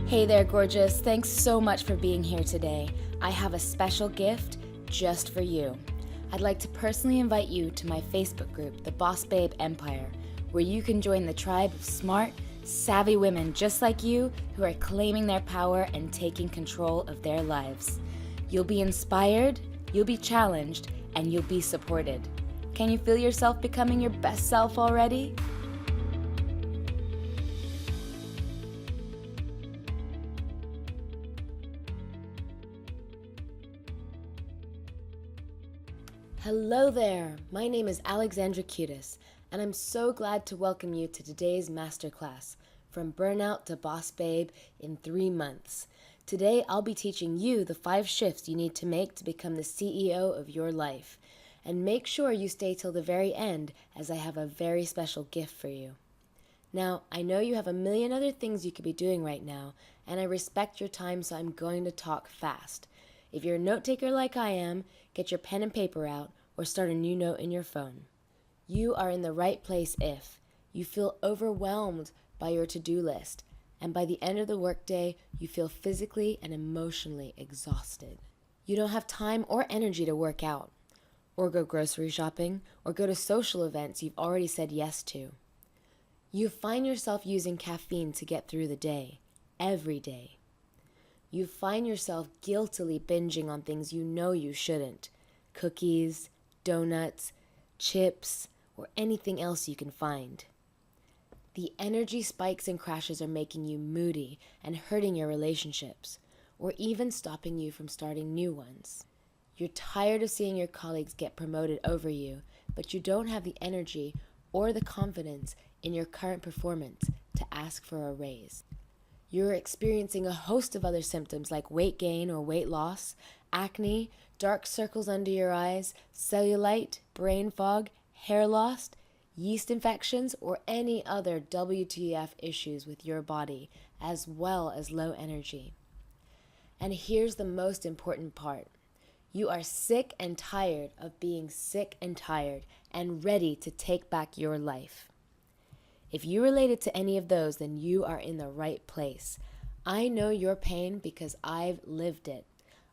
Hey there, gorgeous. Thanks so much for being here today. I have a special gift just for you. I'd like to personally invite you to my Facebook group, the Boss Babe Empire, where you can join the tribe of smart, savvy women just like you who are claiming their power and taking control of their lives. You'll be inspired, you'll be challenged, and you'll be supported. Can you feel yourself becoming your best self already? Hello there, my name is Alexandra Webinar, and I'm so glad to welcome you to today's masterclass, From Burnout to Boss Babe in 3 months. Today I'll be teaching you the 5 shifts you need to make to become the CEO of your life. And make sure you stay till the very end, as I have a very special gift for you. Now, I know you have a million other things you could be doing right now, and I respect your time, so I'm going to talk fast. If you're a note taker like I am, get your pen and paper out or start a new note in your phone. You are in the right place if you feel overwhelmed by your to-do list, and by the end of the workday, you feel physically and emotionally exhausted. You don't have time or energy to work out, or go grocery shopping, or go to social events you've already said yes to. You find yourself using caffeine to get through the day, every day. You find yourself guiltily binging on things you know you shouldn't. Cookies, donuts, chips, or anything else you can find. The energy spikes and crashes are making you moody and hurting your relationships, or even stopping you from starting new ones. You're tired of seeing your colleagues get promoted over you, but you don't have the energy or the confidence in your current performance to ask for a raise. You're experiencing a host of other symptoms like weight gain or weight loss, acne, dark circles under your eyes, cellulite, brain fog, hair loss, yeast infections, or any other WTF issues with your body, as well as low energy. And here's the most important part. You are sick and tired of being sick and tired and ready to take back your life. If you related to any of those, then you are in the right place. I know your pain because I've lived it.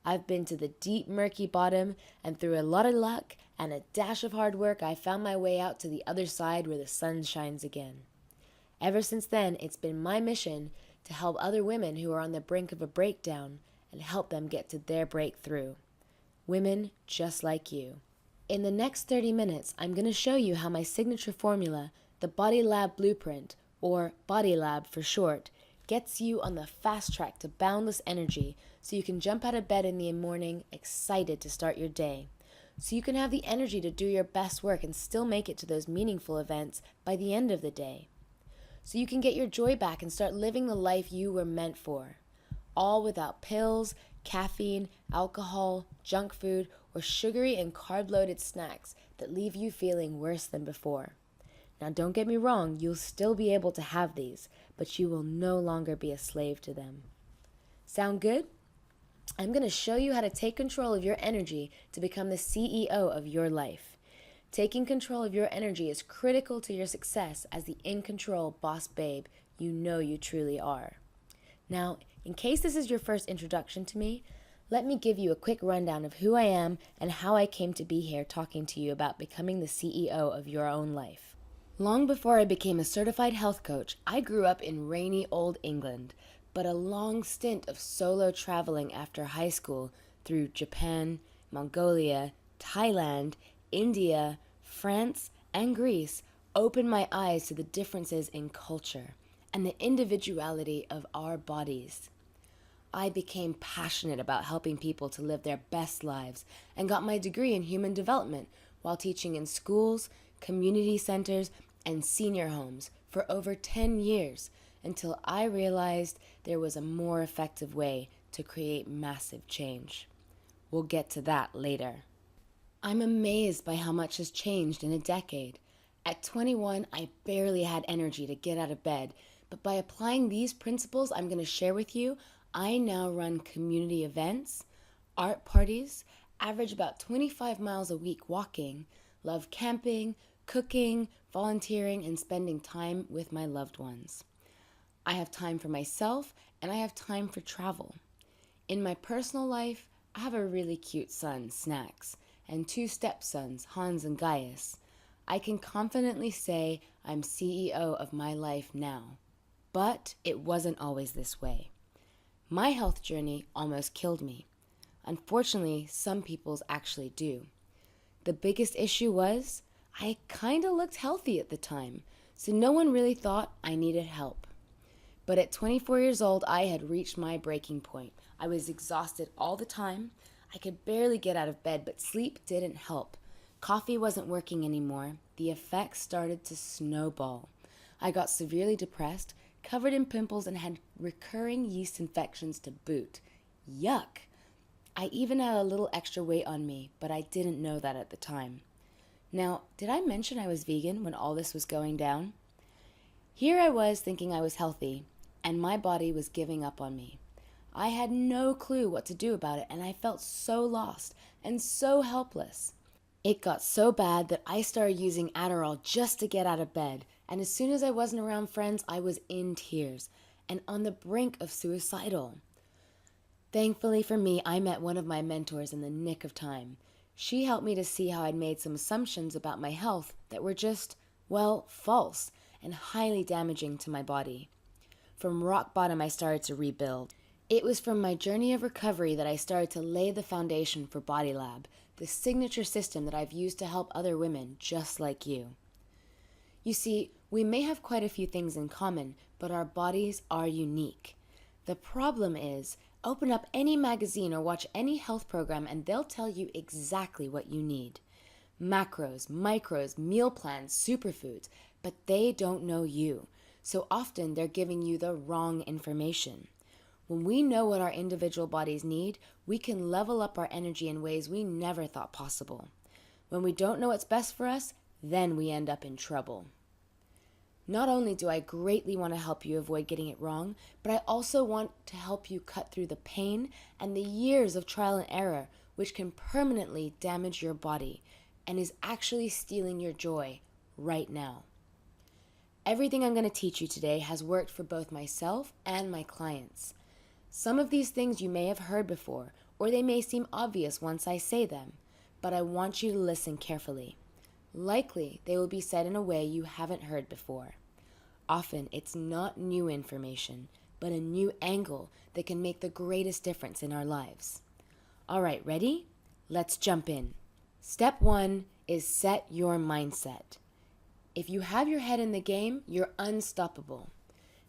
I've been to the deep, murky bottom, and through a lot of luck and a dash of hard work, I found my way out to the other side where the sun shines again. Ever since then, it's been my mission to help other women who are on the brink of a breakdown and help them get to their breakthrough. Women just like you. In the next 30 minutes, I'm going to show you how my signature formula, the Body Lab Blueprint, or Body Lab for short, gets you on the fast track to boundless energy so you can jump out of bed in the morning excited to start your day. So you can have the energy to do your best work and still make it to those meaningful events by the end of the day. So you can get your joy back and start living the life you were meant for. All without pills, caffeine, alcohol, junk food, or sugary and carb-loaded snacks that leave you feeling worse than before. Now, don't get me wrong, you'll still be able to have these, but you will no longer be a slave to them. Sound good? I'm going to show you how to take control of your energy to become the CEO of your life. Taking control of your energy is critical to your success as the in-control boss babe you know you truly are. Now, in case this is your first introduction to me, let me give you a quick rundown of who I am and how I came to be here talking to you about becoming the CEO of your own life. Long before I became a certified health coach, I grew up in rainy old England, but a long stint of solo traveling after high school through Japan, Mongolia, Thailand, India, France, and Greece opened my eyes to the differences in culture and the individuality of our bodies. I became passionate about helping people to live their best lives and got my degree in human development while teaching in schools, community centers, and senior homes for over 10 years until I realized there was a more effective way to create massive change. We'll get to that later. I'm amazed by how much has changed in a decade. At 21, I barely had energy to get out of bed, but by applying these principles I'm going to share with you, I now run community events, art parties, average about 25 miles a week walking, love camping, cooking, volunteering, and spending time with my loved ones. I have time for myself, and I have time for travel. In my personal life, I have a really cute son, Snacks, and two stepsons, Hans and Gaius. I can confidently say I'm CEO of my life now. But it wasn't always this way. My health journey almost killed me. Unfortunately, some people's actually do. The biggest issue was I kinda looked healthy at the time, so no one really thought I needed help. But at 24 years old, I had reached my breaking point. I was exhausted all the time. I could barely get out of bed, but sleep didn't help. Coffee wasn't working anymore. The effects started to snowball. I got severely depressed, covered in pimples, and had recurring yeast infections to boot. Yuck! I even had a little extra weight on me, but I didn't know that at the time. Now, did I mention I was vegan when all this was going down? Here I was thinking I was healthy, and my body was giving up on me. I had no clue what to do about it, and I felt so lost and so helpless. It got so bad that I started using Adderall just to get out of bed, and as soon as I wasn't around friends, I was in tears and on the brink of suicidal. Thankfully for me, I met one of my mentors in the nick of time. She helped me to see how I'd made some assumptions about my health that were just, well, false and highly damaging to my body. From rock bottom, I started to rebuild. It was from my journey of recovery that I started to lay the foundation for Body Lab, the signature system that I've used to help other women just like you. You see, we may have quite a few things in common, but our bodies are unique. The problem is, open up any magazine or watch any health program and they'll tell you exactly what you need. Macros, micros, meal plans, superfoods, but they don't know you. So often they're giving you the wrong information. When we know what our individual bodies need, we can level up our energy in ways we never thought possible. When we don't know what's best for us, then we end up in trouble. Not only do I greatly want to help you avoid getting it wrong, but I also want to help you cut through the pain and the years of trial and error, which can permanently damage your body and is actually stealing your joy right now. Everything I'm going to teach you today has worked for both myself and my clients. Some of these things you may have heard before, or they may seem obvious once I say them, but I want you to listen carefully. Likely, they will be said in a way you haven't heard before. Often, it's not new information, but a new angle that can make the greatest difference in our lives. All right, ready? Let's jump in. Step 1 is set your mindset. If you have your head in the game, you're unstoppable.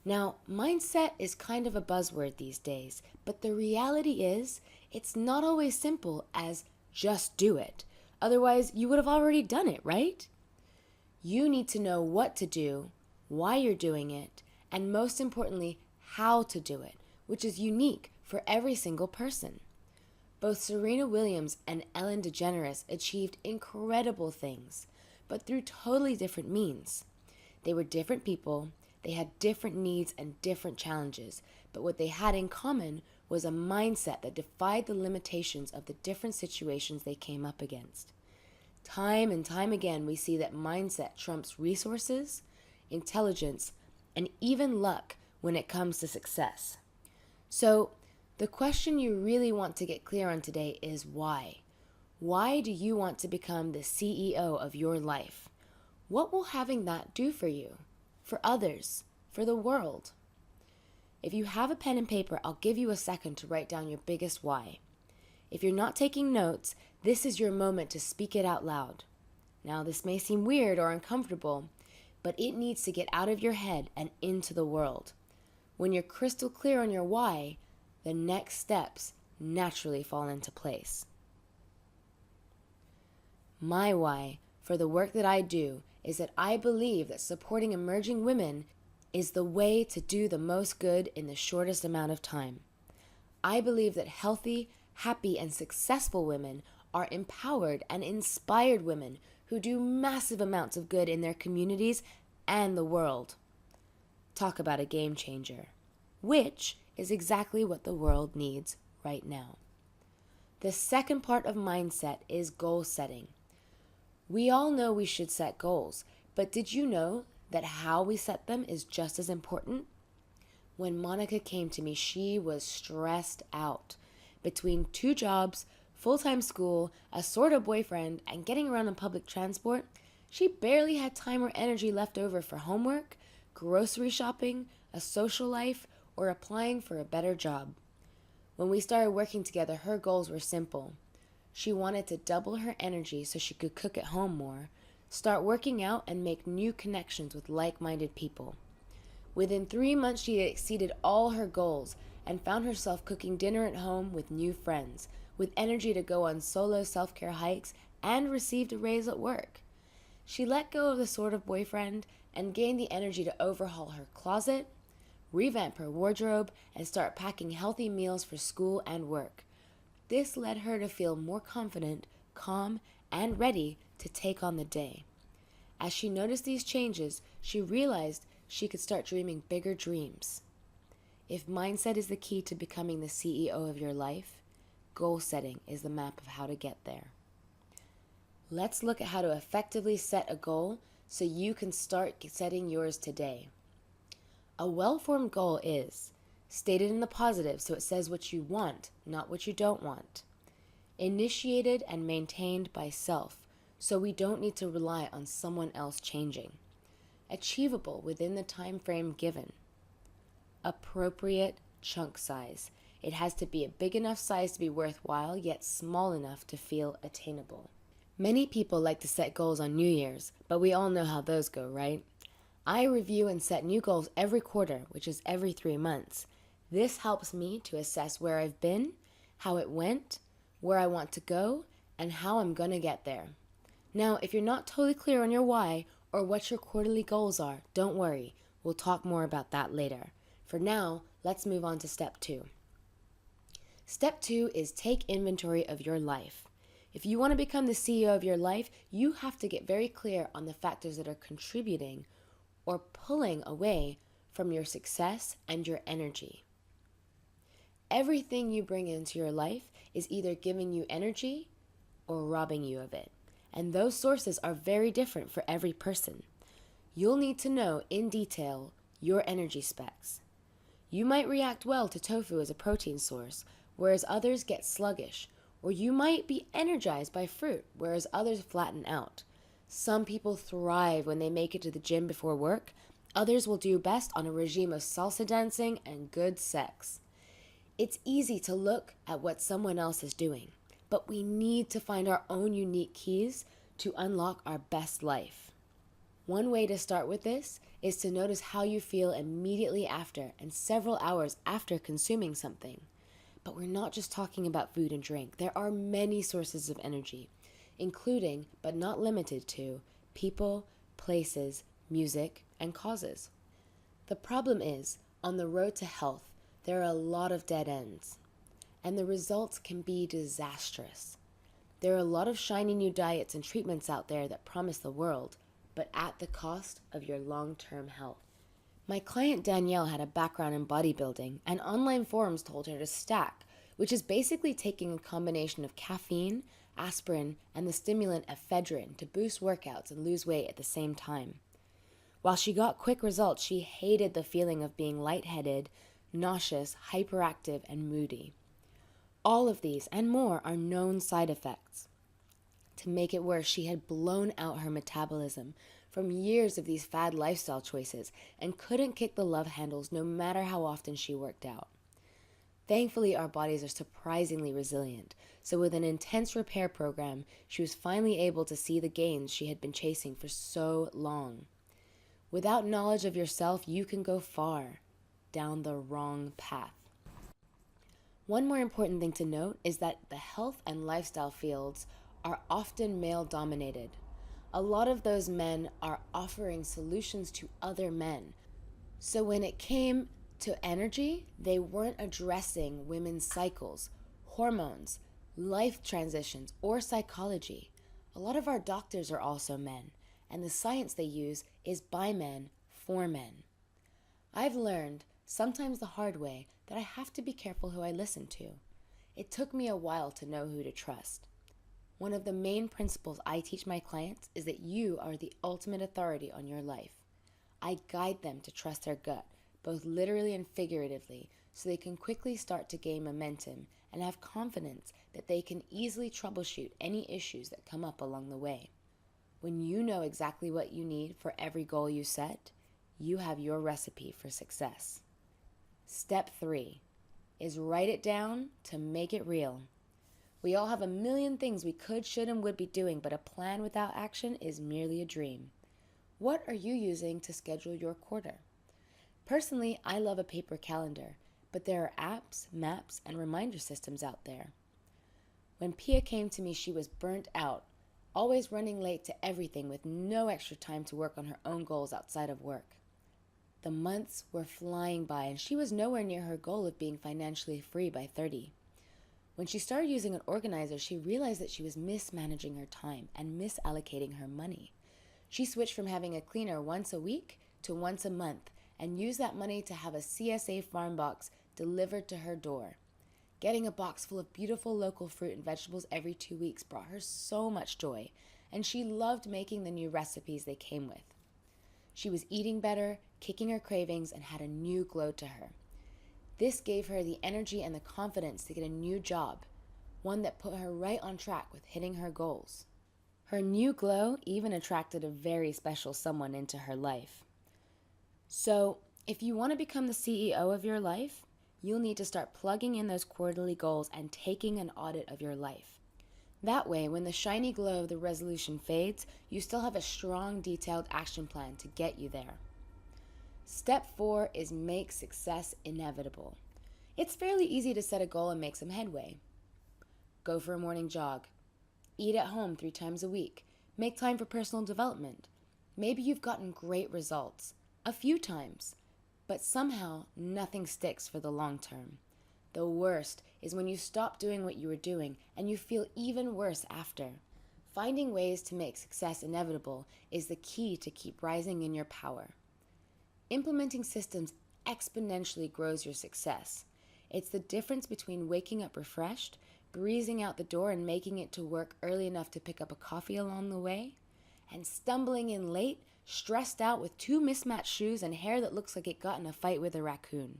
Now, mindset is kind of a buzzword these days, but the reality is, it's not always simple as just do it. Otherwise, you would have already done it, right? You need to know what to do, why you're doing it, and most importantly, how to do it, which is unique for every single person. Both Serena Williams and Ellen DeGeneres achieved incredible things, but through totally different means. They were different people, they had different needs and different challenges, but what they had in common was a mindset that defied the limitations of the different situations they came up against. Time and time again, we see that mindset trumps resources, intelligence, and even luck when it comes to success. So, the question you really want to get clear on today is why? Why do you want to become the CEO of your life? What will having that do for you, for others, for the world? If you have a pen and paper, I'll give you a second to write down your biggest why. If you're not taking notes, this is your moment to speak it out loud. Now, this may seem weird or uncomfortable, but it needs to get out of your head and into the world. When you're crystal clear on your why, the next steps naturally fall into place. My why for the work that I do is that I believe that supporting emerging women is the way to do the most good in the shortest amount of time. I believe that healthy, happy, and successful women are empowered and inspired women who do massive amounts of good in their communities and the world. Talk about a game changer, which is exactly what the world needs right now. The second part of mindset is goal setting. We all know we should set goals, but did you know that how we set them is just as important? When Monica came to me, she was stressed out. Between 2 jobs, full-time school, a sort of boyfriend, and getting around on public transport, she barely had time or energy left over for homework, grocery shopping, a social life, or applying for a better job. When we started working together, her goals were simple. She wanted to double her energy so she could cook at home more, start working out, and make new connections with like-minded people. Within 3 months, she had exceeded all her goals and found herself cooking dinner at home with new friends, with energy to go on solo self-care hikes, and received a raise at work. She let go of the sort of boyfriend and gained the energy to overhaul her closet, revamp her wardrobe, and start packing healthy meals for school and work. This led her to feel more confident, calm, and ready to take on the day. As she noticed these changes, she realized she could start dreaming bigger dreams. If mindset is the key to becoming the CEO of your life, goal setting is the map of how to get there. Let's look at how to effectively set a goal so you can start setting yours today. A well-formed goal is stated in the positive, so it says what you want, not what you don't want. Initiated and maintained by self, so we don't need to rely on someone else changing. Achievable within the time frame given. Appropriate chunk size. It has to be a big enough size to be worthwhile, yet small enough to feel attainable. Many people like to set goals on New Year's, but we all know how those go, right? I review and set new goals every quarter, which is every 3 months. This helps me to assess where I've been, how it went, where I want to go, and how I'm going to get there. Now, if you're not totally clear on your why or what your quarterly goals are, don't worry. We'll talk more about that later. For now, let's move on to step 2. Step 2 is take inventory of your life. If you want to become the CEO of your life, you have to get very clear on the factors that are contributing or pulling away from your success and your energy. Everything you bring into your life is either giving you energy or robbing you of it. And those sources are very different for every person. You'll need to know in detail your energy specs. You might react well to tofu as a protein source, whereas others get sluggish. Or you might be energized by fruit, whereas others flatten out. Some people thrive when they make it to the gym before work. Others will do best on a regime of salsa dancing and good sex. It's easy to look at what someone else is doing, but we need to find our own unique keys to unlock our best life. One way to start with this is to notice how you feel immediately after and several hours after consuming something. But we're not just talking about food and drink. There are many sources of energy, including, but not limited to, people, places, music, and causes. The problem is, on the road to health, there are a lot of dead ends, and the results can be disastrous. There are a lot of shiny new diets and treatments out there that promise the world, but at the cost of your long-term health. My client Danielle had a background in bodybuilding, and online forums told her to stack, which is basically taking a combination of caffeine, aspirin, and the stimulant ephedrine to boost workouts and lose weight at the same time. While she got quick results, she hated the feeling of being lightheaded, nauseous, hyperactive, and moody. All of these and more are known side effects. To make it worse, she had blown out her metabolism from years of these fad lifestyle choices and couldn't kick the love handles no matter how often she worked out. Thankfully, our bodies are surprisingly resilient, so with an intense repair program, she was finally able to see the gains she had been chasing for so long. Without knowledge of yourself, you can go far down the wrong path. One more important thing to note is that the health and lifestyle fields are often male-dominated. A lot of those men are offering solutions to other men. So when it came to energy, they weren't addressing women's cycles, hormones, life transitions, or psychology. A lot of our doctors are also men, and the science they use is by men, for men. I've learned, sometimes the hard way, that I have to be careful who I listen to. It took me a while to know who to trust. One of the main principles I teach my clients is that you are the ultimate authority on your life. I guide them to trust their gut, both literally and figuratively, so they can quickly start to gain momentum and have confidence that they can easily troubleshoot any issues that come up along the way. When you know exactly what you need for every goal you set, you have your recipe for success. Step 3 is write it down to make it real. We all have a million things we could, should, and would be doing, but a plan without action is merely a dream. What are you using to schedule your quarter? Personally, I love a paper calendar, but there are apps, maps, and reminder systems out there. When Pia came to me, she was burnt out, always running late to everything with no extra time to work on her own goals outside of work. The months were flying by, and she was nowhere near her goal of being financially free by 30. When she started using an organizer, she realized that she was mismanaging her time and misallocating her money. She switched from having a cleaner once a week to once a month and used that money to have a CSA farm box delivered to her door. Getting a box full of beautiful local fruit and vegetables every 2 weeks brought her so much joy, and she loved making the new recipes they came with. She was eating better, kicking her cravings, and had a new glow to her. This gave her the energy and the confidence to get a new job, one that put her right on track with hitting her goals. Her new glow even attracted a very special someone into her life. So, if you want to become the CEO of your life, you'll need to start plugging in those quarterly goals and taking an audit of your life. That way, when the shiny glow of the resolution fades, you still have a strong, detailed action plan to get you there. Step 4 is make success inevitable. It's fairly easy to set a goal and make some headway. Go for a morning jog. Eat at home 3 times a week. Make time for personal development. Maybe you've gotten great results a few times, but somehow nothing sticks for the long term. The worst is when you stop doing what you were doing and you feel even worse after. Finding ways to make success inevitable is the key to keep rising in your power. Implementing systems exponentially grows your success. It's the difference between waking up refreshed, breezing out the door and making it to work early enough to pick up a coffee along the way, and stumbling in late, stressed out with 2 mismatched shoes and hair that looks like it got in a fight with a raccoon.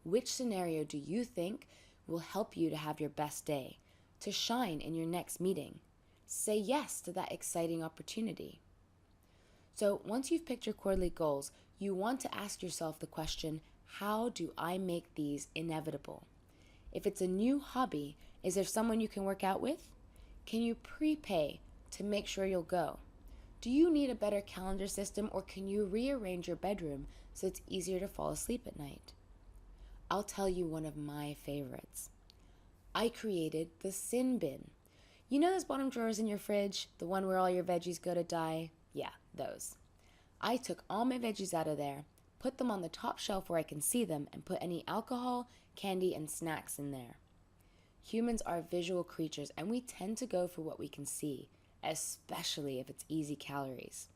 Which scenario do you think will help you to have your best day, to shine in your next meeting? Say yes to that exciting opportunity. So once you've picked your quarterly goals, you want to ask yourself the question, how do I make these inevitable? If it's a new hobby, is there someone you can work out with? Can you prepay to make sure you'll go? Do you need a better calendar system, or can you rearrange your bedroom so it's easier to fall asleep at night? I'll tell you one of my favorites. I created the sin bin. You know those bottom drawers in your fridge, the one where all your veggies go to die? Yeah, those. I took all my veggies out of there, put them on the top shelf where I can see them, and put any alcohol, candy, and snacks in there. Humans are visual creatures, and we tend to go for what we can see, especially if it's easy calories.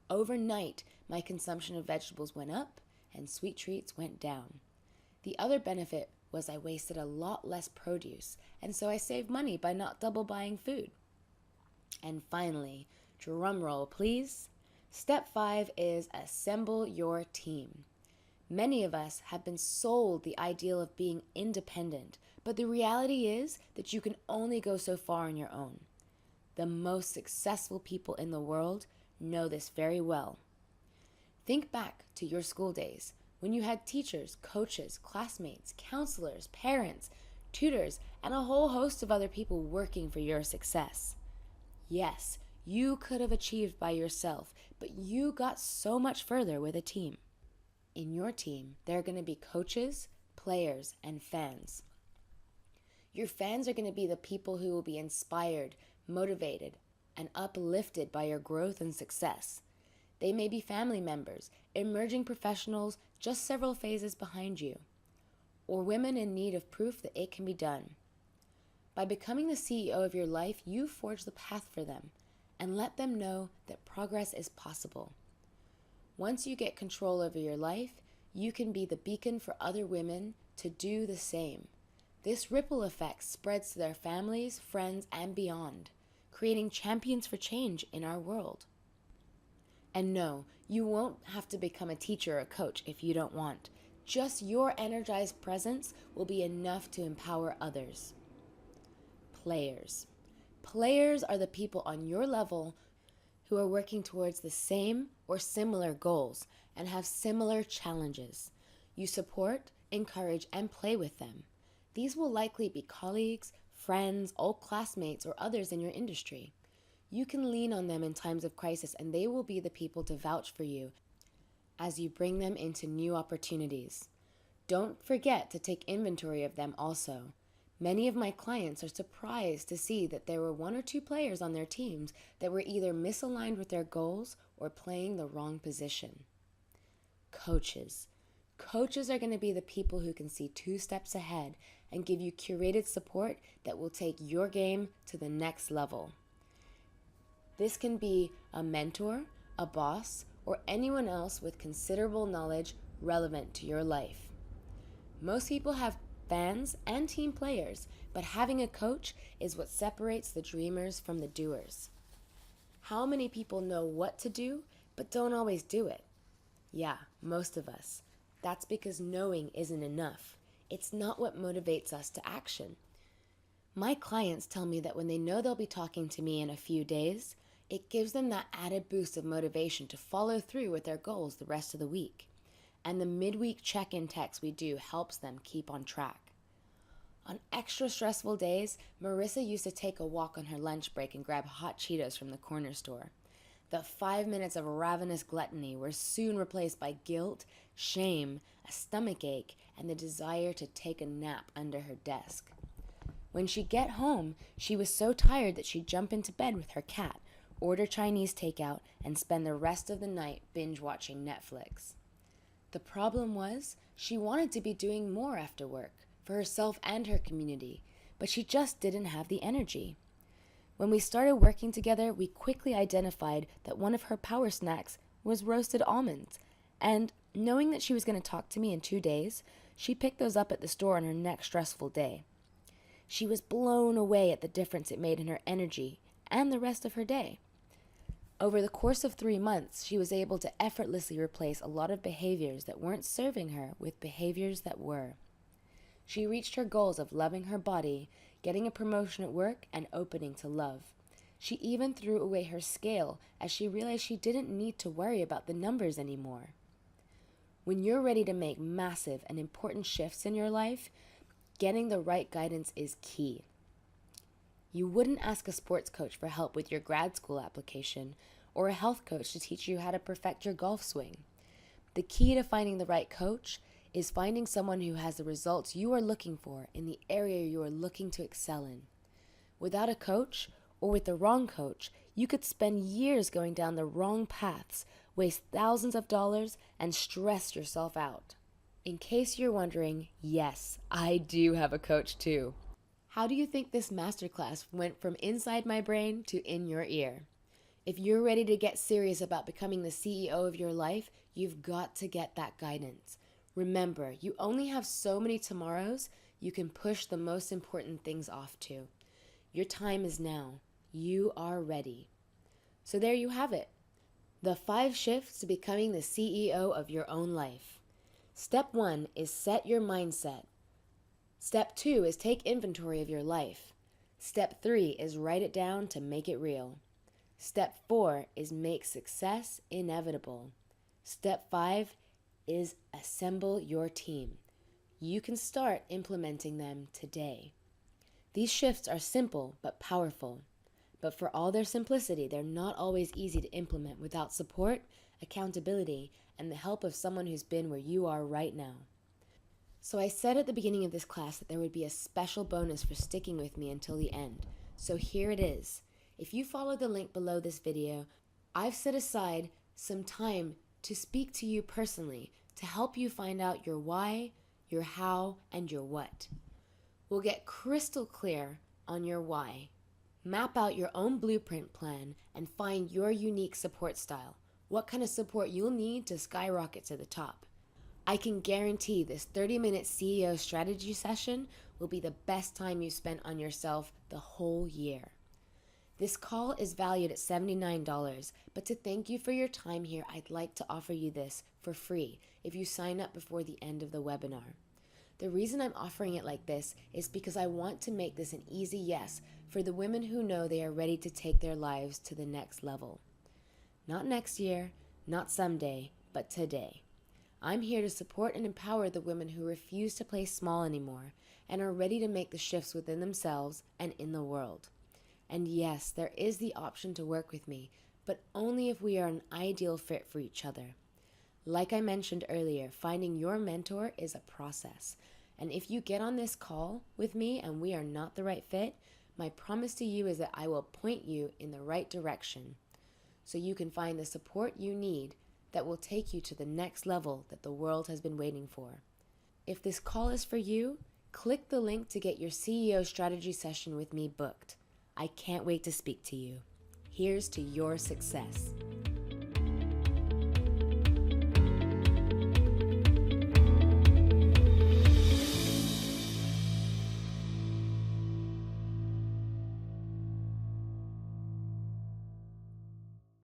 Overnight, my consumption of vegetables went up and sweet treats went down. The other benefit was I wasted a lot less produce, and so I saved money by not double buying food. And finally, drum roll please, step 5 is assemble your team. Many of us have been sold the ideal of being independent, but the reality is that you can only go so far on your own. The most successful people in the world know this very well. Think back to your school days when you had teachers, coaches, classmates, counselors, parents, tutors, and a whole host of other people working for your success. Yes, you could have achieved by yourself, but you got so much further with a team. In your team, there are going to be coaches, players, and fans. Your fans are going to be the people who will be inspired, motivated, and uplifted by your growth and success. They may be family members, emerging professionals just several phases behind you, or women in need of proof that it can be done. By becoming the CEO of your life, you forge the path for them and let them know that progress is possible. Once you get control over your life, you can be the beacon for other women to do the same. This ripple effect spreads to their families, friends, and beyond, creating champions for change in our world. And no, you won't have to become a teacher or a coach if you don't want. Just your energized presence will be enough to empower others. Players. Players are the people on your level who are working towards the same or similar goals and have similar challenges. You support, encourage, and play with them. These will likely be colleagues, friends, old classmates, or others in your industry. You can lean on them in times of crisis, and they will be the people to vouch for you as you bring them into new opportunities. Don't forget to take inventory of them also. Many of my clients are surprised to see that there were one or two players on their teams that were either misaligned with their goals or playing the wrong position. Coaches. Coaches are going to be the people who can see 2 steps ahead and give you curated support that will take your game to the next level. This can be a mentor, a boss, or anyone else with considerable knowledge relevant to your life. Most people have fans and team players, but having a coach is what separates the dreamers from the doers. How many people know what to do, but don't always do it? Yeah, most of us. That's because knowing isn't enough. It's not what motivates us to action. My clients tell me that when they know they'll be talking to me in a few days, it gives them that added boost of motivation to follow through with their goals the rest of the week. And the midweek check-in text we do helps them keep on track. On extra stressful days, Marissa used to take a walk on her lunch break and grab hot Cheetos from the corner store. The 5 minutes of ravenous gluttony were soon replaced by guilt, shame, a stomach ache, and the desire to take a nap under her desk. When she'd get home, she was so tired that she'd jump into bed with her cat, order Chinese takeout, and spend the rest of the night binge-watching Netflix. The problem was, she wanted to be doing more after work, for herself and her community, but she just didn't have the energy. When we started working together, we quickly identified that one of her power snacks was roasted almonds, and knowing that she was going to talk to me in 2 days, she picked those up at the store on her next stressful day. She was blown away at the difference it made in her energy and the rest of her day. Over the course of 3 months, she was able to effortlessly replace a lot of behaviors that weren't serving her with behaviors that were. She reached her goals of loving her body, getting a promotion at work, and opening to love. She even threw away her scale as she realized she didn't need to worry about the numbers anymore. When you're ready to make massive and important shifts in your life, getting the right guidance is key. You wouldn't ask a sports coach for help with your grad school application or a health coach to teach you how to perfect your golf swing. The key to finding the right coach is finding someone who has the results you are looking for in the area you are looking to excel in. Without a coach, or with the wrong coach, you could spend years going down the wrong paths, waste thousands of dollars, and stress yourself out. In case you're wondering, yes, I do have a coach too. How do you think this masterclass went from inside my brain to in your ear? If you're ready to get serious about becoming the CEO of your life, you've got to get that guidance. Remember, you only have so many tomorrows you can push the most important things off to. Your time is now. You are ready. So there you have it. The 5 shifts to becoming the CEO of your own life. Step 1 is set your mindset. Step 2 is take inventory of your life. Step 3 is write it down to make it real. Step 4 is make success inevitable. Step 5 is assemble your team. You can start implementing them today. These shifts are simple but powerful. But for all their simplicity, they're not always easy to implement without support, accountability, and the help of someone who's been where you are right now. So I said at the beginning of this class that there would be a special bonus for sticking with me until the end. So here it is. If you follow the link below this video, I've set aside some time to speak to you personally to help you find out your why, your how, and your what. We'll get crystal clear on your why. Map out your own blueprint plan and find your unique support style. What kind of support you'll need to skyrocket to the top. I can guarantee this 30-minute CEO strategy session will be the best time you spent on yourself the whole year. This call is valued at $79, but to thank you for your time here, I'd like to offer you this for free if you sign up before the end of the webinar. The reason I'm offering it like this is because I want to make this an easy yes for the women who know they are ready to take their lives to the next level. Not next year, not someday, but today. I'm here to support and empower the women who refuse to play small anymore and are ready to make the shifts within themselves and in the world. And yes, there is the option to work with me, but only if we are an ideal fit for each other. Like I mentioned earlier, finding your mentor is a process. And if you get on this call with me and we are not the right fit, my promise to you is that I will point you in the right direction so you can find the support you need that will take you to the next level that the world has been waiting for. If this call is for you, click the link to get your CEO strategy session with me booked. I can't wait to speak to you. Here's to your success.